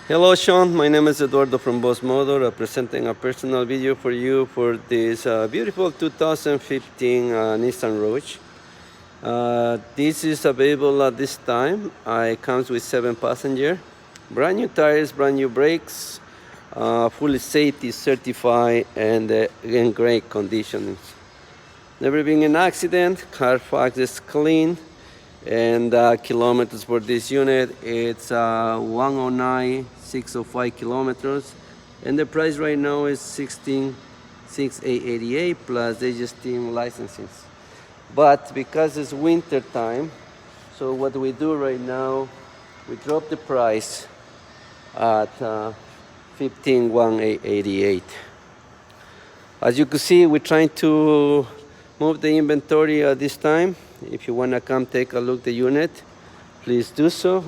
Hello, Shaun. My name is Eduardo from Boss Motor, presenting a personal video for you for this beautiful 2015 Nissan Rogue. This is available at this time. It comes with 7 passengers, brand new tires, brand new brakes, fully safety certified, and in great conditions. Never been an accident. Carfax is clean. And kilometers for this unit, it's 109,605 kilometers, and the price right now is 16,688 plus HST licenses. But because it's winter time, so what we do right now, we drop the price at 15,188. As you can see, we're trying to move the inventory at this time. If you want to come take a look at the unit, please do so.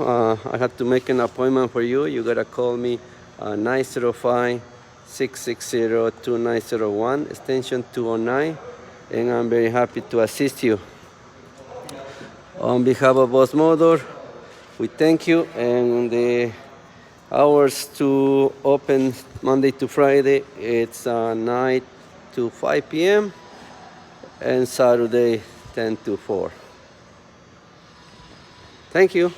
I have to make an appointment for you. You got to call me 905-660-2901, extension 209, and I'm very happy to assist you. On behalf of Boss Motor, we thank you, and the hours to open Monday to Friday, it's 9 to 5 p.m. and Saturday 10 to 4. Thank you.